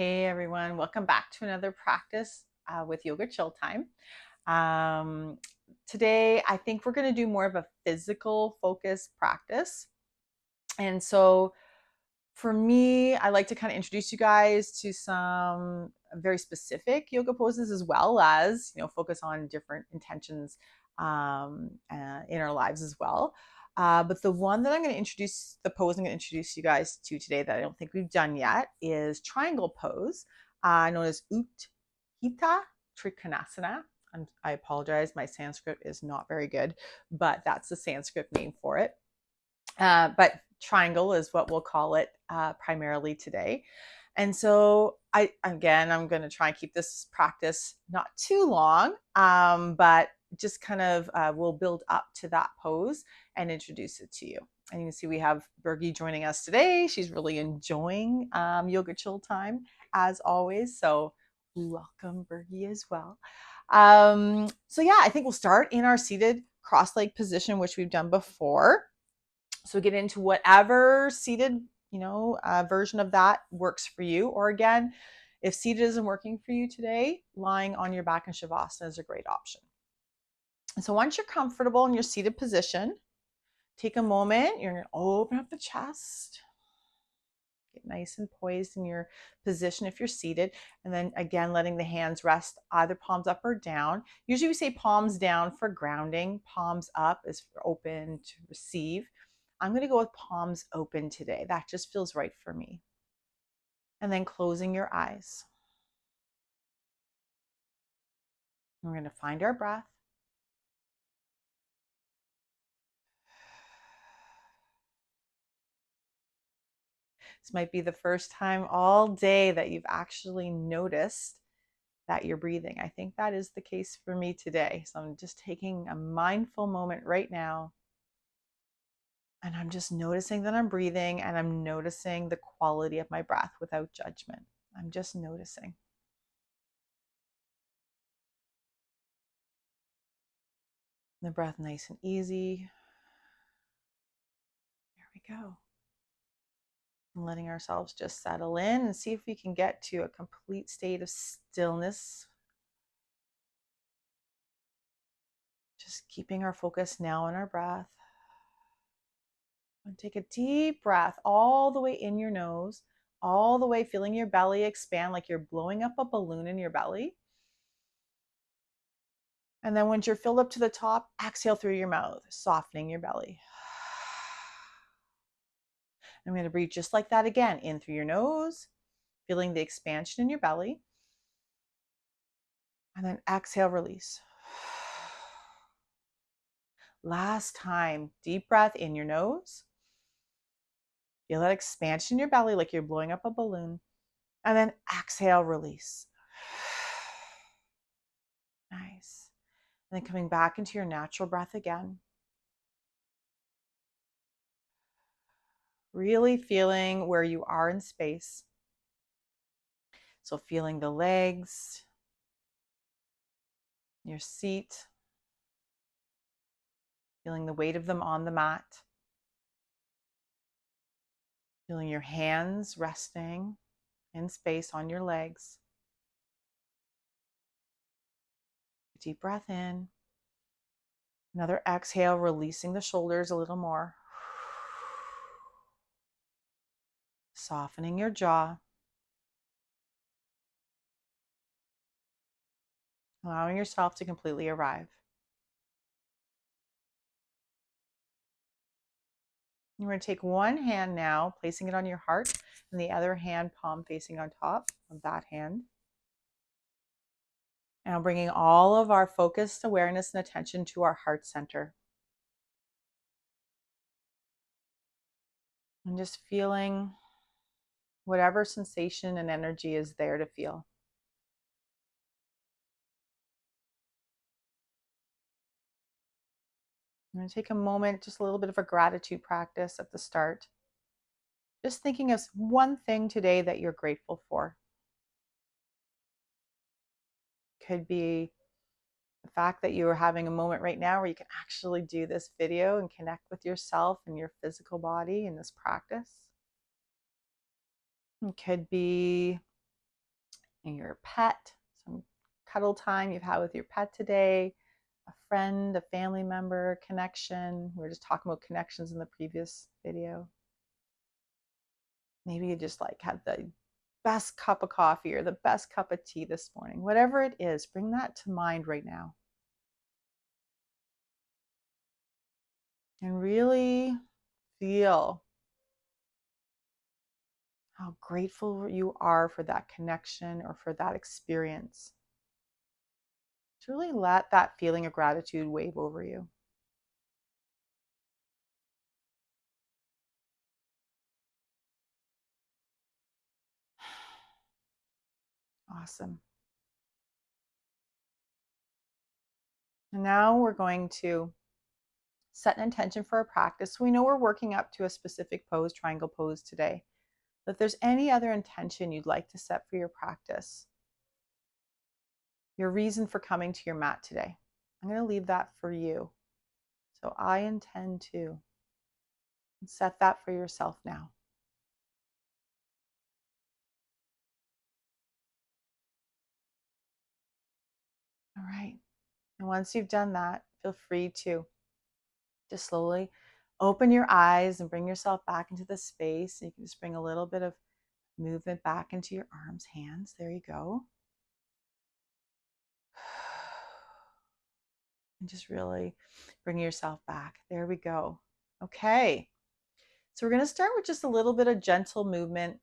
Hey everyone, welcome back to another practice with Yoga Chill Time. Um, Today, I think we're going to do more of a physical focused practice. And so for me, I like to kind of introduce you guys to some very specific yoga poses as well as, focus on different intentions in our lives as well. But the one that I'm going to introduce, the pose I'm going to introduce you guys to today that I don't think we've done yet is triangle pose, known as Utthita Trikonasana. I apologize, my Sanskrit is not very good, but that's the Sanskrit name for it. But triangle is what we'll call it primarily today. And so I'm going to try and keep this practice not too long, but just kind of we'll build up to that pose and introduce it to you. And you can see we have Bergie joining us today. She's really enjoying Yoga Chill Time as always. So welcome, Bergie, as well. So yeah, I think we'll start in our seated cross-leg position, which we've done before. So get into whatever seated, version of that works for you. Or again, if seated isn't working for you today, lying on your back in Shavasana is a great option. And so once you're comfortable in your seated position, take a moment. You're going to open up the chest. Get nice and poised in your position if you're seated. And then again, letting the hands rest either palms up or down. Usually we say palms down for grounding. Palms up is for open to receive. I'm going to go with palms open today. That just feels right for me. And then closing your eyes. We're going to find our breath. This might be the first time all day that you've actually noticed that you're breathing. I think that is the case for me today. So I'm just taking a mindful moment right now. And I'm just noticing that I'm breathing, and I'm noticing the quality of my breath without judgment. I'm just noticing. The breath nice and easy. There we go. And letting ourselves just settle in and see if we can get to a complete state of stillness. Just keeping our focus now on our breath. And take a deep breath all the way in your nose, all the way feeling your belly expand like you're blowing up a balloon in your belly. And then once you're filled up to the top, exhale through your mouth, softening your belly. I'm going to breathe just like that again, in through your nose, feeling the expansion in your belly. And then exhale, release. Last time, deep breath in your nose. Feel that expansion in your belly like you're blowing up a balloon. And then exhale, release. Nice. And then coming back into your natural breath again. Really feeling where you are in space. So feeling the legs, your seat, feeling the weight of them on the mat. Feeling your hands resting in space on your legs. Deep breath in. Another exhale, releasing the shoulders a little more. Softening your jaw. Allowing yourself to completely arrive. You're going to take one hand now, placing it on your heart, and the other hand palm facing on top of that hand. Now bringing all of our focused awareness and attention to our heart center. And just feeling whatever sensation and energy is there to feel. I'm going to take a moment, just a little bit of a gratitude practice at the start. Just thinking of one thing today that you're grateful for. Could be the fact that you are having a moment right now where you can actually do this video and connect with yourself and your physical body in this practice. It could be and your pet, some cuddle time you've had with your pet today, a friend, a family member, connection. We were just talking about connections in the previous video. Maybe you just like had the best cup of coffee or the best cup of tea this morning. Whatever it is, bring that to mind right now. And really feel how grateful you are for that connection or for that experience. To really let that feeling of gratitude wave over you. Awesome. And now we're going to set an intention for a practice. We know we're working up to a specific pose, triangle pose today. But if there's any other intention you'd like to set for your practice, your reason for coming to your mat today, I'm going to leave that for you. So I intend to set that for yourself now. All right. And once you've done that, feel free to just slowly open your eyes and bring yourself back into the space. You can just bring a little bit of movement back into your arms, hands. There you go. And just really bring yourself back. There we go. Okay. So we're going to start with just a little bit of gentle movement.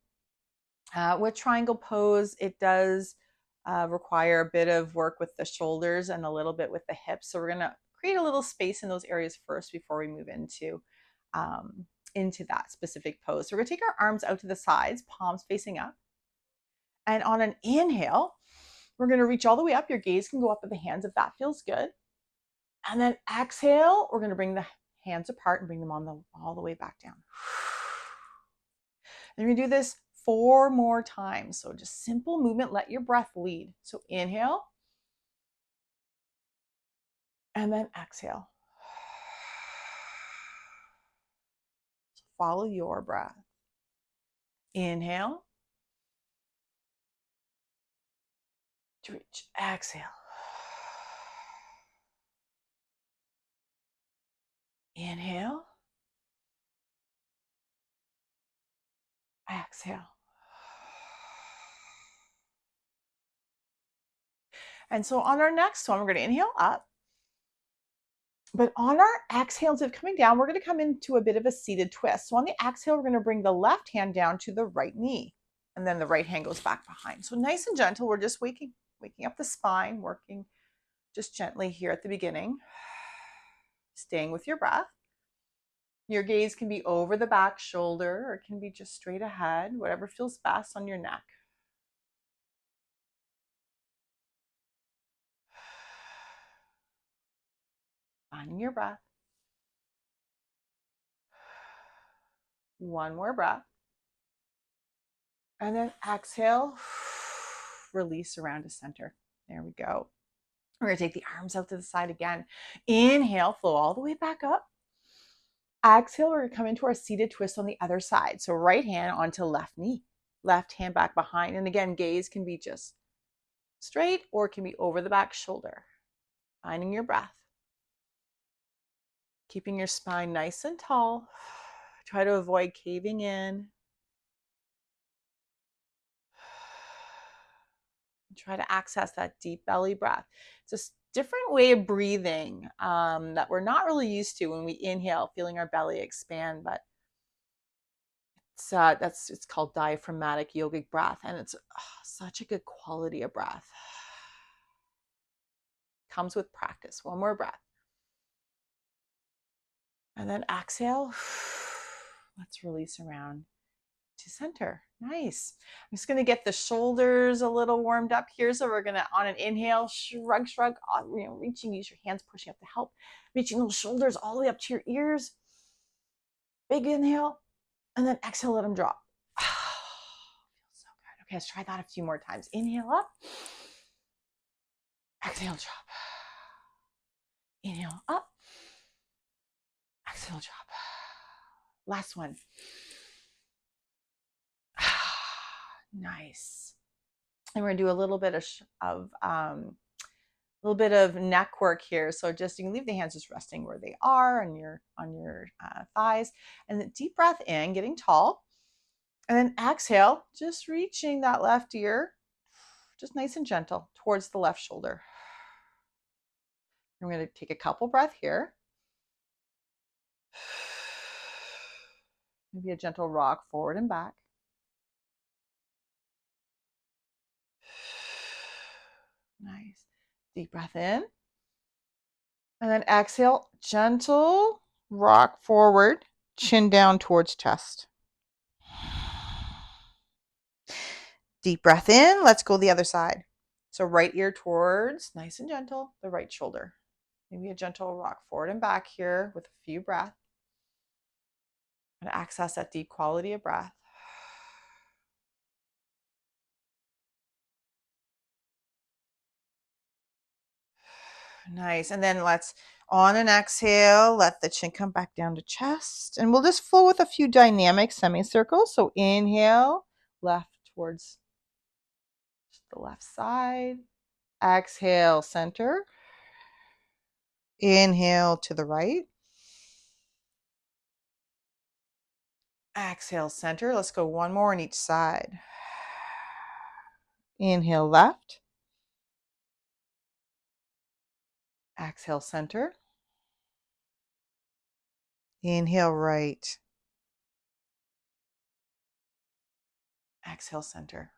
With triangle pose, it does require a bit of work with the shoulders and a little bit with the hips. So we're going to create a little space in those areas first before we move into that specific pose. So we're going to take our arms out to the sides, palms facing up. And on an inhale, we're going to reach all the way up. Your gaze can go up with the hands if that feels good. And then exhale, we're going to bring the hands apart and bring them all the way back down. And you're going to do this 4 more times. So just simple movement, let your breath lead. So inhale, and then exhale. So follow your breath. Inhale, to reach, exhale. Inhale, exhale. And so on our next one, we're going to inhale up. But on our exhales of coming down, we're going to come into a bit of a seated twist. So on the exhale, we're going to bring the left hand down to the right knee. And then the right hand goes back behind. So nice and gentle. We're just waking up the spine, working just gently here at the beginning. Staying with your breath. Your gaze can be over the back shoulder or it can be just straight ahead, whatever feels best on your neck. Finding your breath. One more breath. And then exhale, release around to center. There we go. We're going to take the arms out to the side again. Inhale, flow all the way back up. Exhale, we're going to come into our seated twist on the other side. So right hand onto left knee, left hand back behind. And again, gaze can be just straight or it can be over the back shoulder. Finding your breath. Keeping your spine nice and tall. Try to avoid caving in. Try to access that deep belly breath. It's a different way of breathing that we're not really used to when we inhale, feeling our belly expand, but it's called diaphragmatic yogic breath, and it's such a good quality of breath. Comes with practice. One more breath. And then exhale. Let's release around to center. Nice. I'm just going to get the shoulders a little warmed up here. So we're going to, on an inhale, shrug, reaching, use your hands pushing up to help. Reaching those shoulders all the way up to your ears. Big inhale. And then exhale, let them drop. Feels so good. Okay, let's try that a few more times. Inhale up. Exhale, drop. Inhale up. Exhale, drop. Last one. Nice. And we're gonna do a little bit of neck work here. So just you can leave the hands just resting where they are on your thighs, and then deep breath in, getting tall, and then exhale, just reaching that left ear, just nice and gentle towards the left shoulder. I'm going to take a couple breaths here. Maybe a gentle rock forward and back. Nice. Deep breath in. And then exhale, gentle rock forward, chin down towards chest. Deep breath in. Let's go the other side. So right ear towards, nice and gentle, the right shoulder. Maybe a gentle rock forward and back here with a few breaths. And access that deep quality of breath. Nice. And then let's, on an exhale, let the chin come back down to chest. And we'll just flow with a few dynamic semicircles. So inhale, left towards the left side. Exhale, center. Inhale to the right. Exhale, center. Let's go one more on each side. Inhale, left. Exhale, center. Inhale, right. Exhale, center.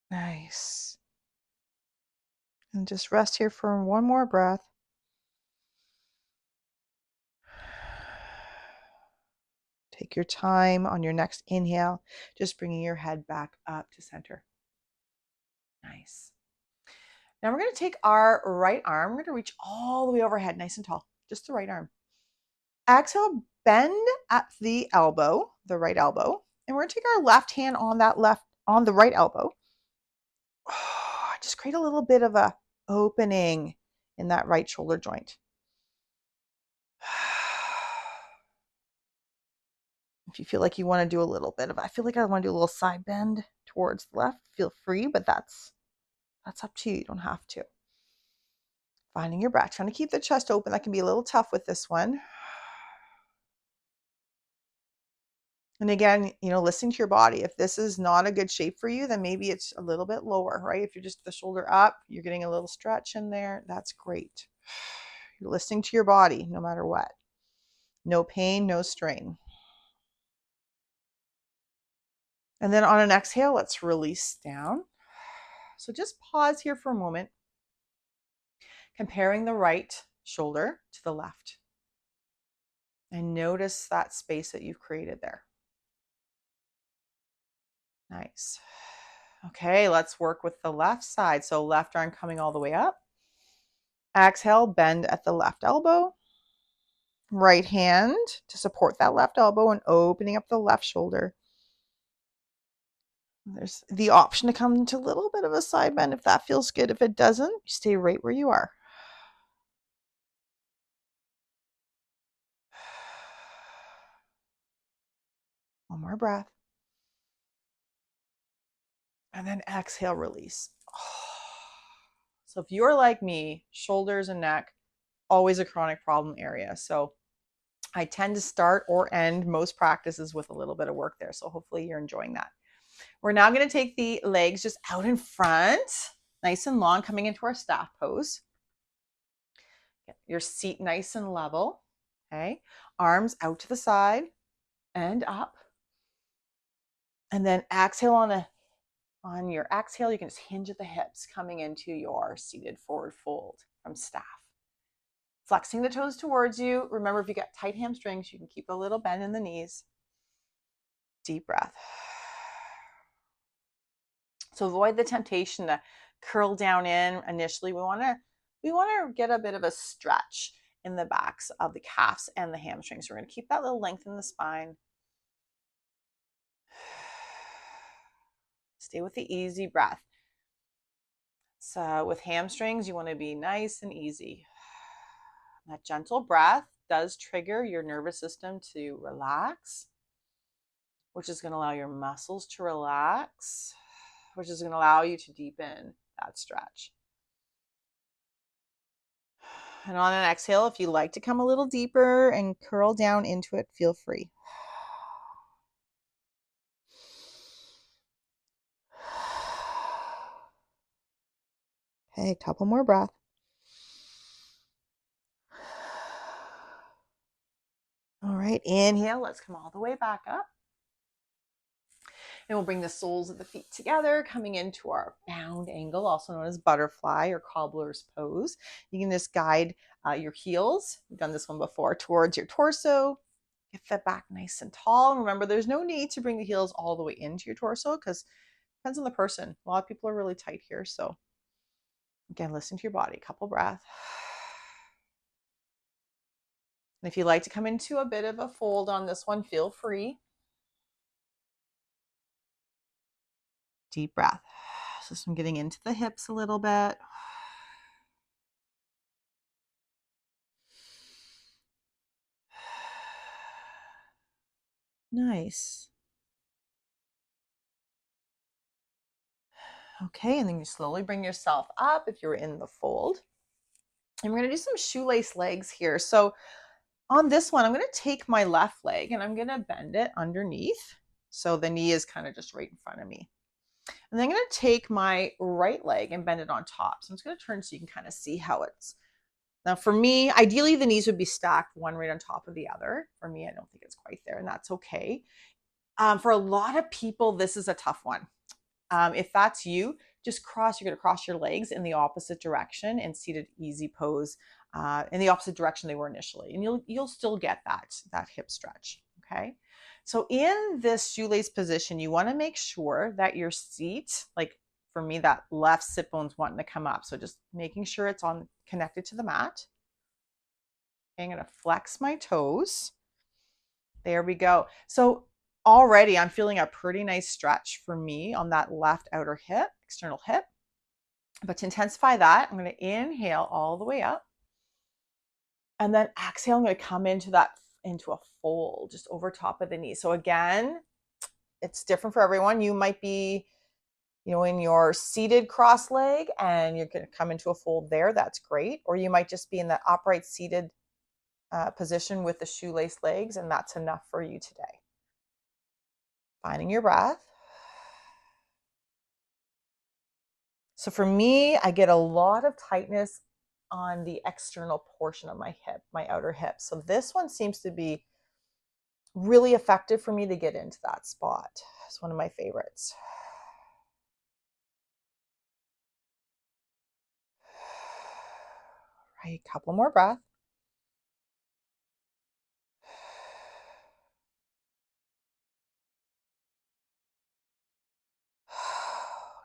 Nice. And just rest here for one more breath. Take your time on your next inhale, just bringing your head back up to center. Nice. Now we're going to take our right arm. We're going to reach all the way overhead, nice and tall, just the right arm. Exhale, bend at the elbow, the right elbow, and we're going to take our left hand on the right elbow. Just create a little bit of a opening in that right shoulder joint. If you feel like you want to do a little bit of, I feel like I want to do a little side bend towards the left. Feel free, but that's up to you. You don't have to. Finding your breath, trying to keep the chest open. That can be a little tough with this one. And again, listening to your body. If this is not a good shape for you, then maybe it's a little bit lower, right? If you're just the shoulder up, you're getting a little stretch in there. That's great. You're listening to your body no matter what. No pain, no strain. And then on an exhale, let's release down. So just pause here for a moment, comparing the right shoulder to the left. And notice that space that you've created there. Nice. Okay, let's work with the left side. So left arm coming all the way up. Exhale, bend at the left elbow. Right hand to support that left elbow and opening up the left shoulder. There's the option to come into a little bit of a side bend if that feels good. If it doesn't, you stay right where you are. One more breath. And then exhale, release. So if you're like me, shoulders and neck, always a chronic problem area. So I tend to start or end most practices with a little bit of work there. So hopefully you're enjoying that. We're now going to take the legs just out in front, nice and long, coming into our staff pose. Get your seat nice and level. Okay. Arms out to the side and up. And then exhale on your exhale, you can just hinge at the hips, coming into your seated forward fold from staff. Flexing the toes towards you. Remember, if you got tight hamstrings, you can keep a little bend in the knees. Deep breath. So avoid the temptation to curl down in initially. We want to get a bit of a stretch in the backs of the calves and the hamstrings. We're going to keep that little length in the spine. Stay with the easy breath. So with hamstrings, you want to be nice and easy. That gentle breath does trigger your nervous system to relax. which is going to allow your muscles to relax, which is going to allow you to deepen that stretch. And on an exhale, if you like to come a little deeper and curl down into it, feel free. Okay, a couple more breaths. All right, inhale, let's come all the way back up. And we'll bring the soles of the feet together, coming into our bound angle, also known as butterfly or cobbler's pose. You can just guide your heels, we've done this one before, towards your torso. Get that back nice and tall. And remember, there's no need to bring the heels all the way into your torso because it depends on the person. A lot of people are really tight here. So again, listen to your body. Couple breaths. And if you like to come into a bit of a fold on this one, feel free. Deep breath. Just I'm getting into the hips a little bit. Nice. Okay, and then you slowly bring yourself up if you're in the fold. And we're going to do some shoelace legs here. So on this one, I'm going to take my left leg and I'm going to bend it underneath. So the knee is kind of just right in front of me. And then I'm going to take my right leg and bend it on top. So I'm just going to turn so you can kind of see how it's. Now for me, ideally the knees would be stacked one right on top of the other. For me, I don't think it's quite there, and that's okay. For a lot of people, this is a tough one. If that's you, just you're going to cross your legs in the opposite direction and seated easy pose in the opposite direction they were initially. And you'll still get that hip stretch, okay? So in this shoelace position, you want to make sure that your seat, like for me, that left sit bone's wanting to come up. So just making sure it's connected to the mat. Okay, I'm going to flex my toes. There we go. So already I'm feeling a pretty nice stretch for me on that left outer hip, external hip. But to intensify that, I'm going to inhale all the way up. And then exhale, I'm going to come into a fold just over top of the knee. So again, it's different for everyone. You might be, in your seated cross leg and you're going to come into a fold there. That's great. Or you might just be in the upright seated position with the shoelace legs, and that's enough for you today. Finding your breath. So for me, I get a lot of tightness on the external portion of my hip, my outer hip. So this one seems to be really effective for me to get into that spot. It's one of my favorites. Right, couple more breaths.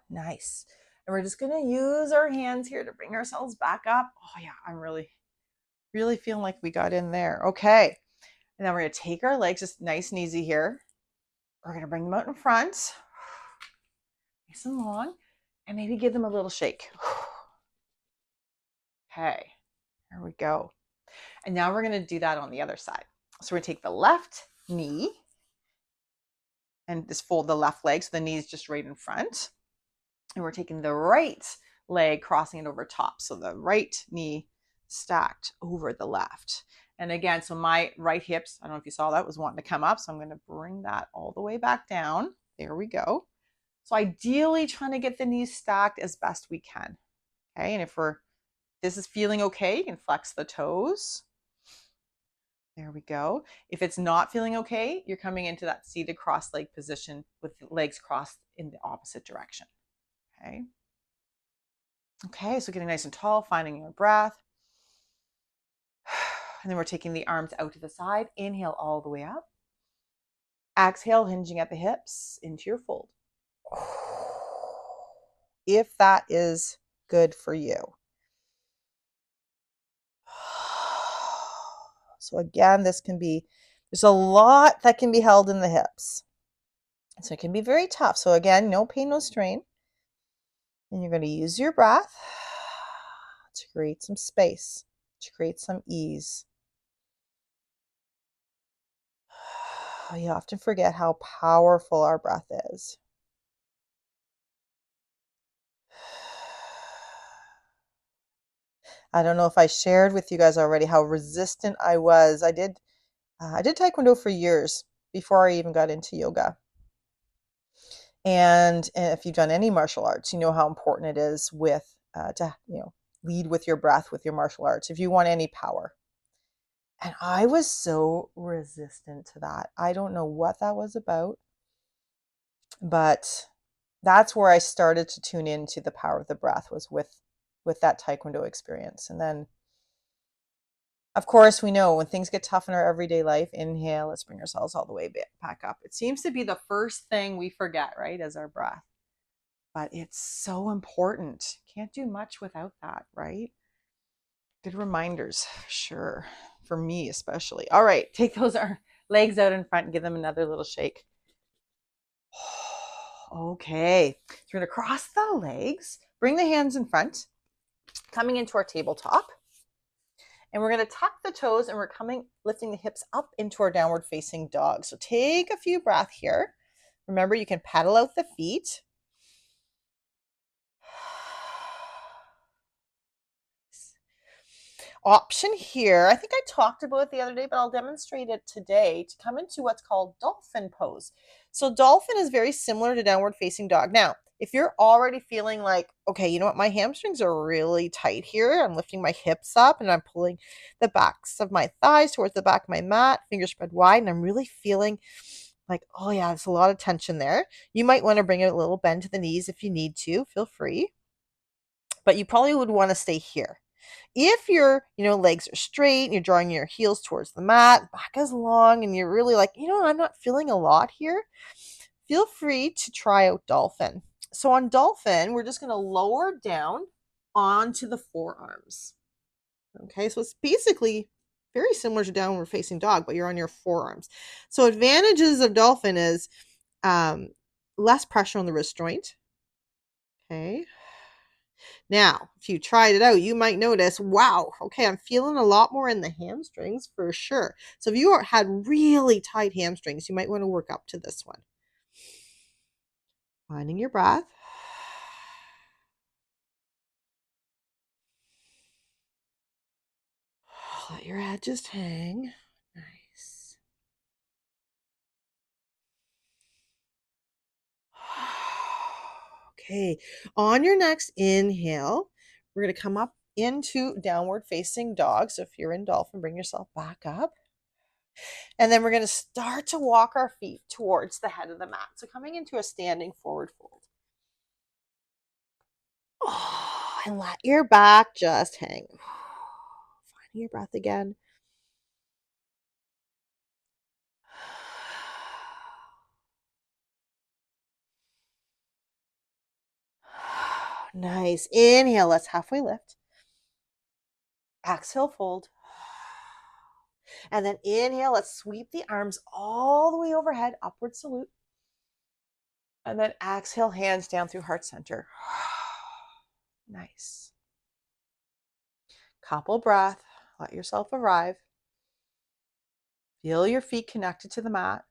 Nice. And we're just going to use our hands here to bring ourselves back up. Oh yeah, I'm really feeling like we got in there. Okay. And then we're going to take our legs just nice and easy here. We're going to bring them out in front. Nice and long. And maybe give them a little shake. Okay. There we go. And now we're going to do that on the other side. So we're going to take the left knee and just fold the left leg so the knee is just right in front. And we're taking the right leg, crossing it over top. So the right knee stacked over the left. And again, so my right hips, I don't know if you saw that, was wanting to come up. So I'm going to bring that all the way back down. There we go. So ideally trying to get the knees stacked as best we can. Okay. And if this is feeling okay, you can flex the toes. There we go. If it's not feeling okay, you're coming into that seated cross leg position with the legs crossed in the opposite direction. Okay. Okay, so getting nice and tall, finding your breath. And then we're taking the arms out to the side. Inhale all the way up. Exhale, hinging at the hips into your fold. If that is good for you. So again, there's a lot that can be held in the hips. So it can be very tough. So again, no pain, no strain. And you're going to use your breath to create some space, to create some ease. You often forget how powerful our breath is. I don't know if I shared with you guys already how resistant I was. I did Taekwondo for years before I even got into yoga. And if you've done any martial arts, you know how important it is with to lead with your breath with your martial arts if you want any power. And I was so resistant to that. I don't know what that was about, but that's where I started to tune into the power of the breath was with that Taekwondo experience. And then of course, we know when things get tough in our everyday life, inhale, let's bring ourselves all the way back up. It seems to be the first thing we forget, right, as our breath. But it's so important. Can't do much without that, right? Good reminders, sure. For me, especially. All right, take those legs out in front and give them another little shake. Okay, so we're going to cross the legs, bring the hands in front, coming into our tabletop. And we're going to tuck the toes and we're lifting the hips up into our downward facing dog. So take a few breaths here. Remember, you can paddle out the feet. Option here, I think I talked about it the other day, but I'll demonstrate it today to come into what's called dolphin pose. So dolphin is very similar to downward facing dog. Now, if you're already feeling like, okay, you know what, my hamstrings are really tight here. I'm lifting my hips up and I'm pulling the backs of my thighs towards the back of my mat, fingers spread wide, and I'm really feeling like, oh yeah, there's a lot of tension there. You might want to bring a little bend to the knees if you need to, feel free. But you probably would want to stay here. If your, legs are straight and you're drawing your heels towards the mat, back is long, and you're really like, I'm not feeling a lot here, feel free to try out dolphin. So on dolphin, we're just going to lower down onto the forearms. Okay, so it's basically very similar to downward facing dog, but you're on your forearms. So advantages of dolphin is less pressure on the wrist joint. Okay. Now, if you tried it out, you might notice, wow, okay, I'm feeling a lot more in the hamstrings for sure. So if you had really tight hamstrings, you might want to work up to this one. Finding your breath. Let your head just hang. Nice. Okay, on your next inhale, we're going to come up into downward facing dog. So if you're in dolphin, bring yourself back up. And then we're going to start to walk our feet towards the head of the mat. So coming into a standing forward fold. Oh, and let your back just hang. Finding your breath again. Nice. Inhale, let's halfway lift. Exhale, fold. And then inhale, let's sweep the arms all the way overhead, upward salute. And then exhale, hands down through heart center. Nice. Couple breath. Let yourself arrive. Feel your feet connected to the mat.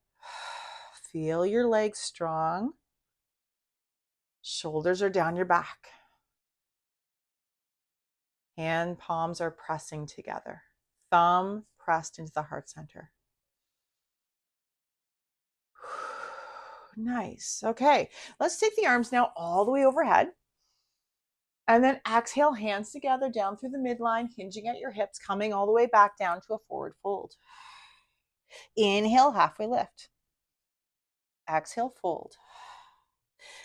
Feel your legs strong. Shoulders are down your back. Hand palms are pressing together. Thumb pressed into the heart center. Nice. Okay, let's take the arms now all the way overhead. And then exhale, hands together down through the midline, hinging at your hips, coming all the way back down to a forward fold. Inhale, halfway lift. Exhale, fold.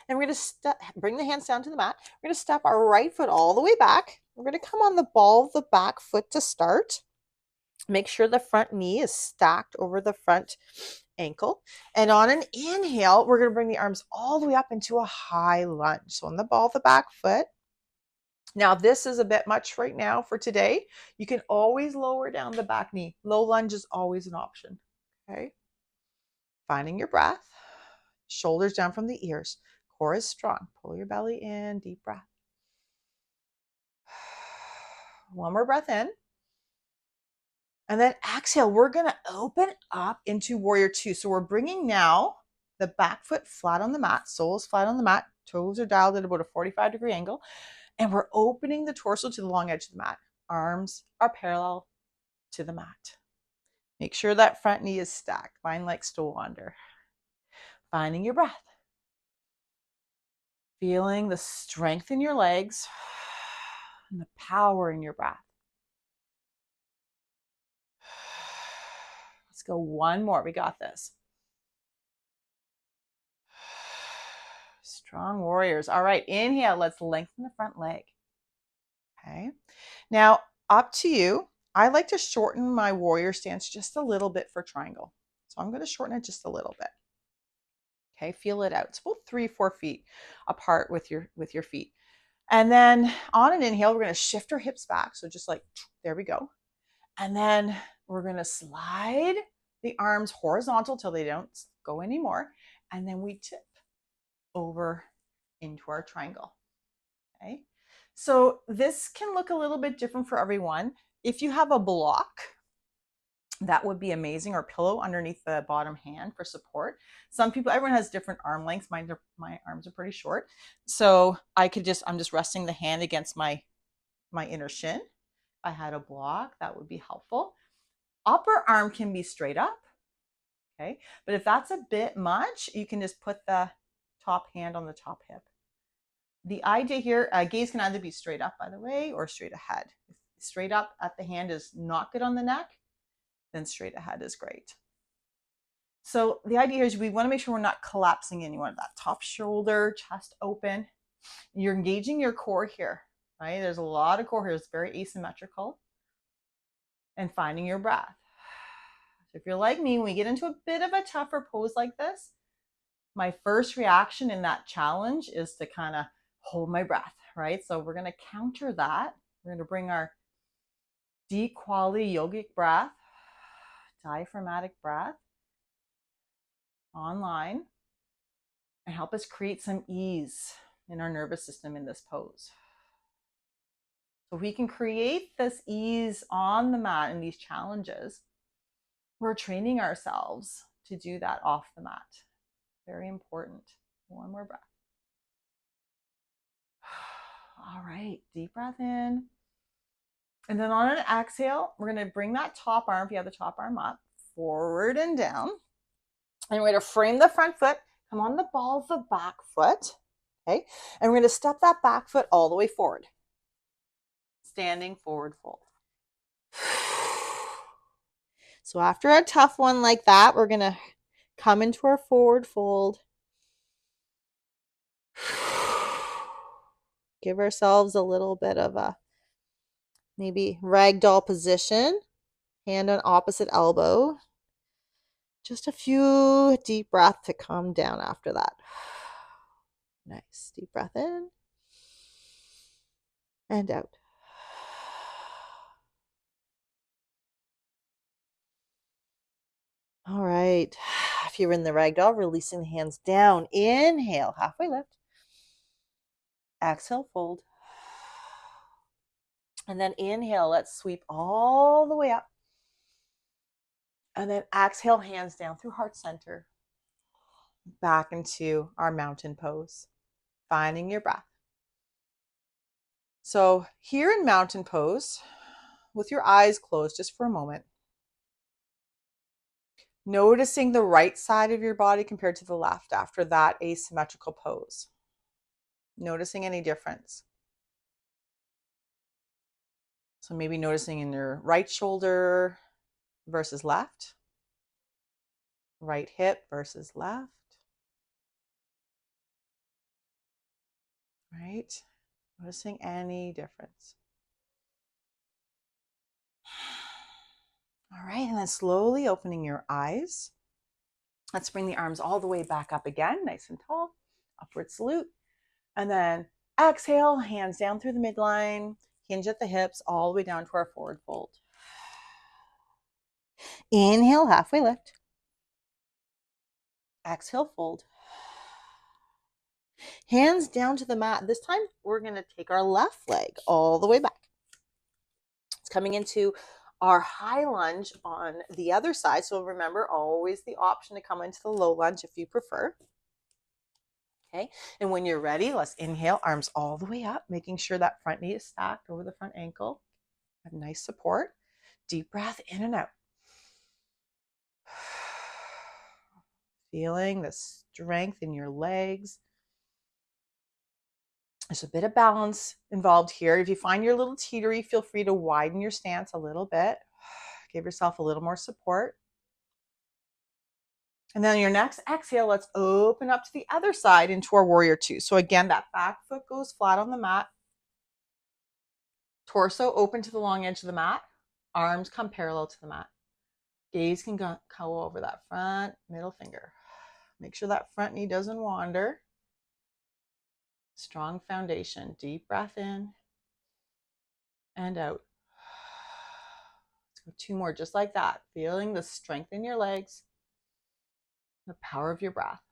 And we're going to bring the hands down to the mat. We're going to step our right foot all the way back. We're going to come on the ball of the back foot to start. Make sure the front knee is stacked over the front ankle. And on an inhale, we're going to bring the arms all the way up into a high lunge. So on the ball of the back foot. Now, this is a bit much right now for today. You can always lower down the back knee. Low lunge is always an option. Okay. Finding your breath. Shoulders down from the ears. Core is strong. Pull your belly in. Deep breath. One more breath in. And then exhale, we're going to open up into warrior two. So we're bringing now the back foot flat on the mat, soles flat on the mat, toes are dialed at about a 45-degree angle. And we're opening the torso to the long edge of the mat. Arms are parallel to the mat. Make sure that front knee is stacked. Mine likes to wander. Finding your breath. Feeling the strength in your legs and the power in your breath. Let's go one more. We got this. Strong warriors. All right, inhale. Let's lengthen the front leg. Okay. Now, up to you. I like to shorten my warrior stance just a little bit for triangle. So I'm going to shorten it just a little bit. Okay, feel it out. It's about 3-4 feet apart with your feet. And then on an inhale, we're going to shift our hips back. So just like, there we go. And then we're going to slide the arms horizontal till they don't go anymore. And then we tip over into our triangle. Okay. So this can look a little bit different for everyone. If you have a block, that would be amazing, or pillow underneath the bottom hand for support. Some people, everyone has different arm lengths. My arms are pretty short. So I'm just resting the hand against my inner shin. If I had a block, that would be helpful. Upper arm can be straight up. Okay. But if that's a bit much, you can just put the top hand on the top hip. The idea here, gaze can either be straight up, by the way, or straight ahead. If straight up at the hand is not good on the neck, then straight ahead is great. So the idea is we want to make sure we're not collapsing anyone. That top shoulder, chest open. You're engaging your core here, right? There's a lot of core here. It's very asymmetrical. And finding your breath. So if you're like me, when we get into a bit of a tougher pose like this, my first reaction in that challenge is to kind of hold my breath, right? So we're going to counter that. We're going to bring our deep quality yogic breath, diaphragmatic breath online, and help us create some ease in our nervous system in this pose. So if we can create this ease on the mat in these challenges, we're training ourselves to do that off the mat. Very important. One more breath. All right, deep breath in. And then on an exhale, we're going to bring that top arm, if you have the top arm up, forward and down. And we're going to frame the front foot, come on the ball of the back foot. Okay. And we're going to step that back foot all the way forward. Standing forward fold. So after a tough one like that, we're going to come into our forward fold. Give ourselves a little bit of a maybe ragdoll position, hand on opposite elbow. Just a few deep breaths to calm down after that. Nice. Deep breath in and out. All right. If you're in the ragdoll, releasing the hands down. Inhale, halfway lift. Exhale, fold. And then inhale, let's sweep all the way up. And then exhale, hands down through heart center. Back into our mountain pose. Finding your breath. So here in mountain pose, with your eyes closed just for a moment, noticing the right side of your body compared to the left after that asymmetrical pose. Noticing any difference. So maybe noticing in your right shoulder versus left, right hip versus left, right? Noticing any difference. All right, and then slowly opening your eyes. Let's bring the arms all the way back up again, nice and tall. Upward salute. And then exhale, hands down through the midline, hinge at the hips, all the way down to our forward fold. Inhale, halfway lift. Exhale, fold. Hands down to the mat. This time, we're going to take our left leg all the way back. It's coming into our high lunge on the other side. So remember, always the option to come into the low lunge if you prefer. Okay, and when you're ready, let's inhale, arms all the way up, making sure that front knee is stacked over the front ankle. Have nice support. Deep breath in and out. Feeling the strength in your legs. There's a bit of balance involved here. If you find you're a little teetery, feel free to widen your stance a little bit. Give yourself a little more support. And then your next exhale, let's open up to the other side into our warrior two. So again, that back foot goes flat on the mat. Torso open to the long edge of the mat. Arms come parallel to the mat. Gaze can go over that front middle finger. Make sure that front knee doesn't wander. Strong foundation. Deep breath in and out. Let's go two more just like that. Feeling the strength in your legs, the power of your breath.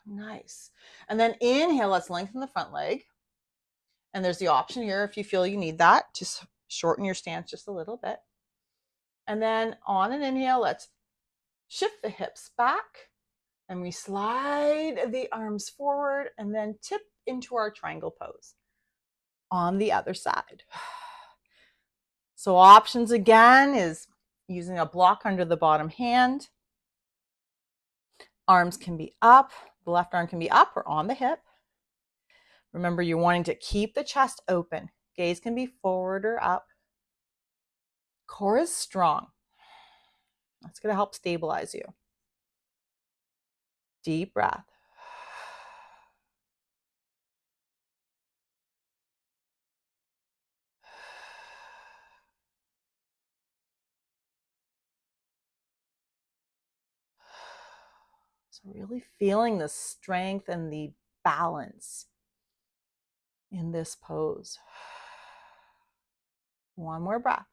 Nice. And then inhale, let's lengthen the front leg. And there's the option here if you feel you need that, just shorten your stance just a little bit. And then on an inhale, let's shift the hips back and we slide the arms forward and then tip into our triangle pose on the other side. So options again is using a block under the bottom hand. Arms can be up, the left arm can be up or on the hip. Remember, you're wanting to keep the chest open. Gaze can be forward or up. Core is strong. That's going to help stabilize you. Deep breath. So really feeling the strength and the balance in this pose. One more breath.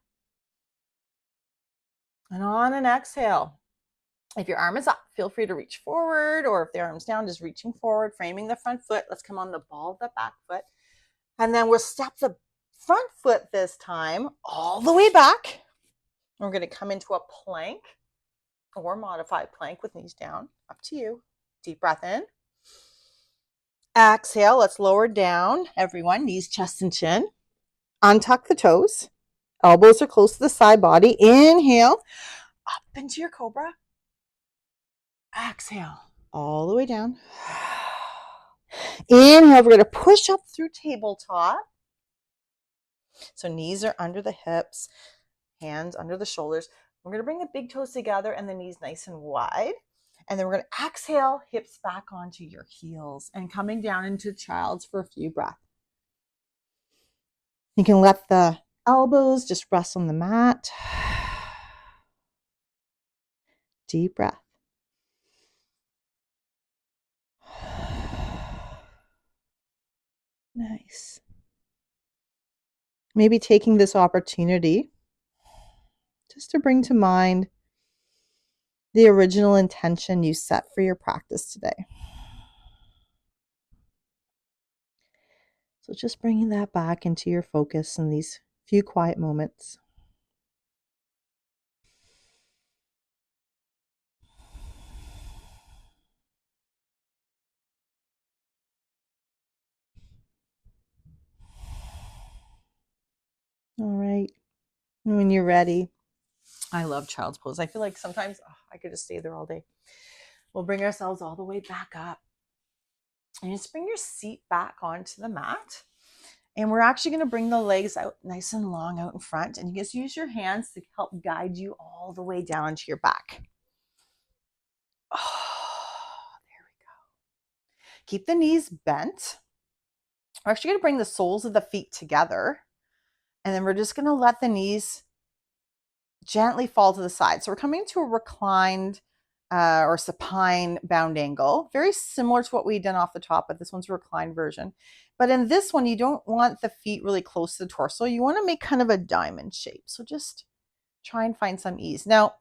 And on an exhale, if your arm is up, feel free to reach forward, or if the arm's down, just reaching forward, framing the front foot. Let's come on the ball of the back foot. And then we'll step the front foot this time all the way back. We're going to come into a plank or modified plank with knees down. Up to you. Deep breath in. Exhale. Let's lower down, everyone. Knees, chest, and chin. Untuck the toes. Elbows are close to the side body. Inhale. Up into your cobra. Exhale. All the way down. Inhale. We're going to push up through tabletop. So knees are under the hips. Hands under the shoulders. We're going to bring the big toes together and the knees nice and wide. And then we're going to exhale, hips back onto your heels and coming down into child's for a few breaths. You can let the elbows just rest on the mat. Deep breath. Nice. Maybe taking this opportunity just to bring to mind the original intention you set for your practice today. So just bringing that back into your focus in these few quiet moments. All right. And when you're ready, I love child's pose. I feel like sometimes I could just stay there all day. We'll bring ourselves all the way back up. And just bring your seat back onto the mat. And we're actually going to bring the legs out nice and long out in front. And you just use your hands to help guide you all the way down to your back. Oh, there we go. Keep the knees bent. We're actually going to bring the soles of the feet together. And then we're just going to let the knees gently fall to the side. So we're coming to a reclined or supine bound angle, very similar to what we've done off the top, but this one's a reclined version. But in this one, you don't want the feet really close to the torso. You want to make kind of a diamond shape. So just try and find some ease. Now,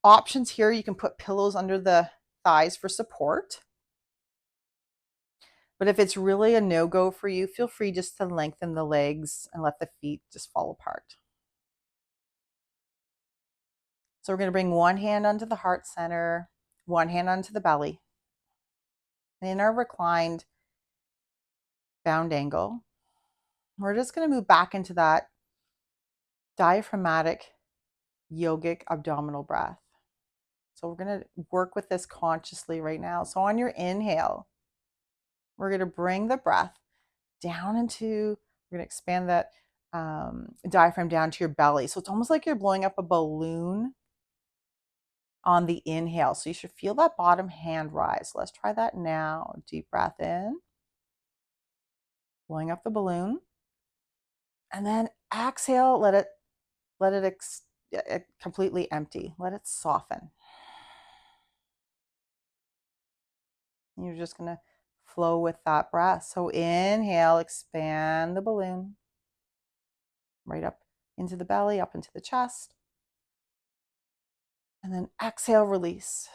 options here, you can put pillows under the thighs for support. But if it's really a no-go for you, feel free just to lengthen the legs and let the feet just fall apart. So we're going to bring one hand onto the heart center, one hand onto the belly. And in our reclined bound angle, we're just going to move back into that diaphragmatic yogic abdominal breath. So we're going to work with this consciously right now. So on your inhale, we're going to bring the breath down into, we're going to expand that diaphragm down to your belly. So it's almost like you're blowing up a balloon on the inhale. So you should feel that bottom hand rise. Let's try that now. Deep breath in, blowing up the balloon. And then exhale, let it completely empty. Let it soften. And you're just going to flow with that breath. So inhale, expand the balloon right up into the belly, up into the chest. And then exhale, release.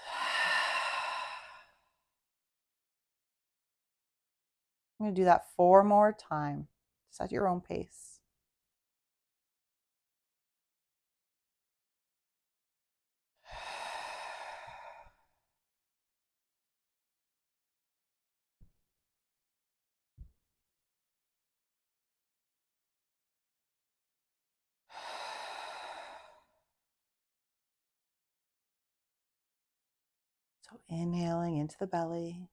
I'm going to do that 4 more times, just at your own pace. So inhaling into the belly.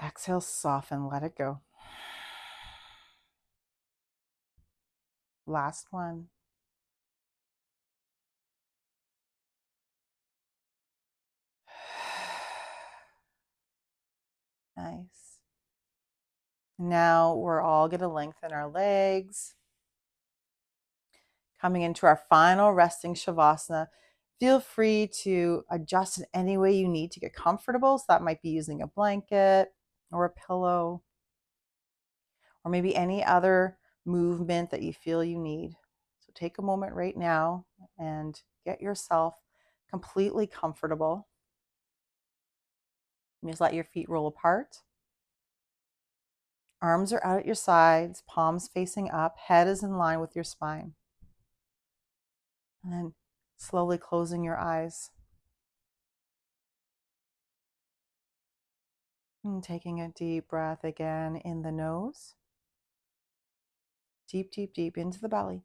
Exhale, soften, let it go. Last one. Nice. Now we're all going to lengthen our legs. Coming into our final resting Shavasana. Feel free to adjust in any way you need to get comfortable. So that might be using a blanket or a pillow, or maybe any other movement that you feel you need. So take a moment right now and get yourself completely comfortable. Just let your feet roll apart. Arms are out at your sides, palms facing up, head is in line with your spine. And then slowly closing your eyes. And taking a deep breath again in the nose. Deep, deep, deep into the belly.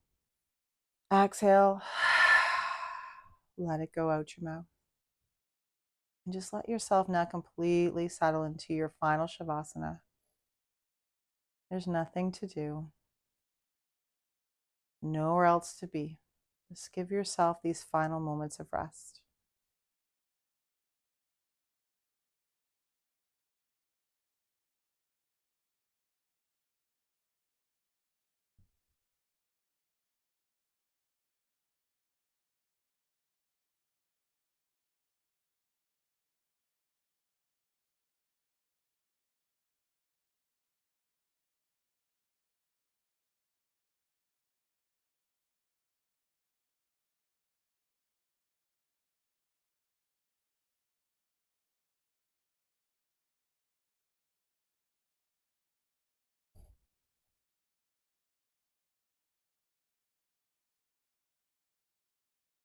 Exhale. Let it go out your mouth. And just let yourself now completely settle into your final Shavasana. There's nothing to do. Nowhere else to be. Just give yourself these final moments of rest.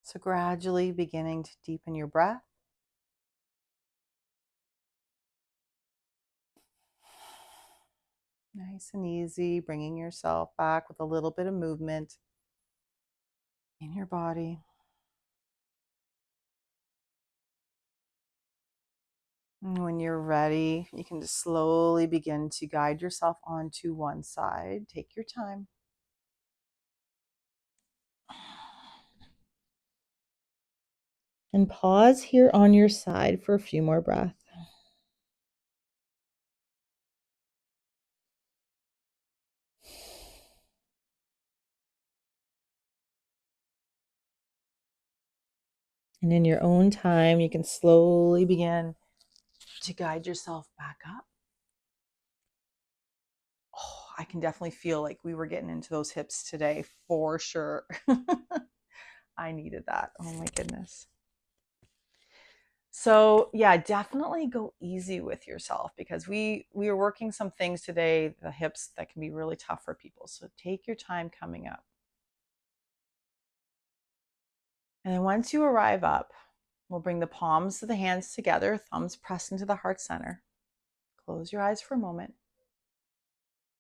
So gradually beginning to deepen your breath. Nice and easy, bringing yourself back with a little bit of movement in your body. And when you're ready, you can just slowly begin to guide yourself onto one side. Take your time. And pause here on your side for a few more breaths. And in your own time, you can slowly begin to guide yourself back up. Oh, I can definitely feel like we were getting into those hips today for sure. I needed that. Oh my goodness. So yeah, definitely go easy with yourself because we are working some things today, the hips that can be really tough for people. So take your time coming up. And then once you arrive up, we'll bring the palms of the hands together, thumbs pressed into the heart center. Close your eyes for a moment.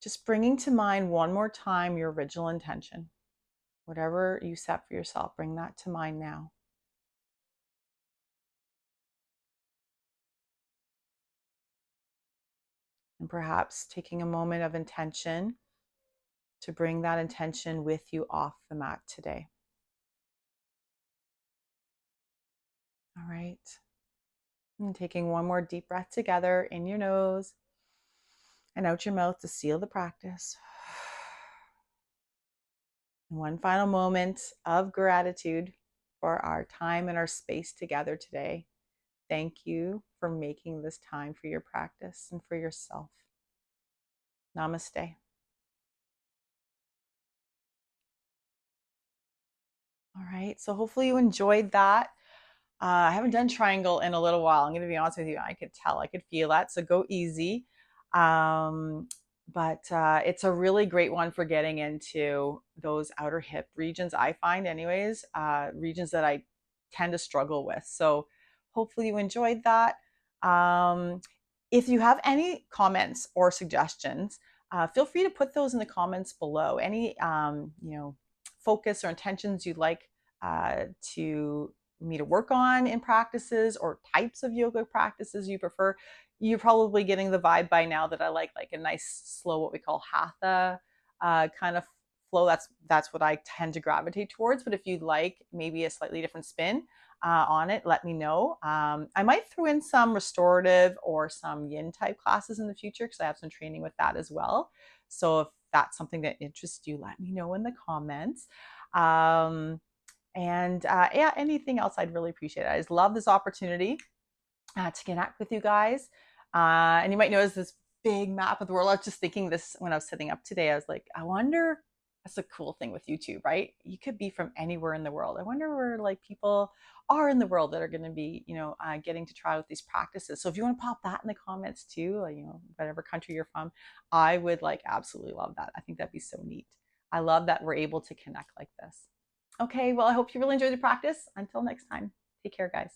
Just bringing to mind one more time your original intention. Whatever you set for yourself, bring that to mind now. And perhaps taking a moment of intention to bring that intention with you off the mat today. All right. And taking one more deep breath together in your nose and out your mouth to seal the practice. And one final moment of gratitude for our time and our space together today. Thank you for making this time for your practice and for yourself. Namaste. All right. So hopefully you enjoyed that. I haven't done triangle in a little while. I'm going to be honest with you. I could tell, I could feel that. So go easy. Um, but it's a really great one for getting into those outer hip regions, I find, anyways, regions that I tend to struggle with. So hopefully you enjoyed that. Um, if you have any comments or suggestions, feel free to put those in the comments below. Any, focus or intentions you'd like to me to work on in practices or types of yoga practices you prefer. You're probably getting the vibe by now that I like a nice slow, what we call hatha kind of flow. That's what I tend to gravitate towards. But if you'd like maybe a slightly different spin on it, let me know. I might throw in some restorative or some yin type classes in the future because I have some training with that as well. So if that's something that interests you, let me know in the comments. And yeah, anything else, I'd really appreciate it. I just love this opportunity to connect with you guys. And you might notice this big map of the world. I was just thinking this when I was setting up today. I was like, I wonder, that's a cool thing with YouTube, right? You could be from anywhere in the world. I wonder where like people are in the world that are going to be, getting to try out these practices. So if you want to pop that in the comments too, like, whatever country you're from, I would like absolutely love that. I think that'd be so neat. I love that we're able to connect like this. Okay, well, I hope you really enjoyed the practice. Until next time, take care, guys.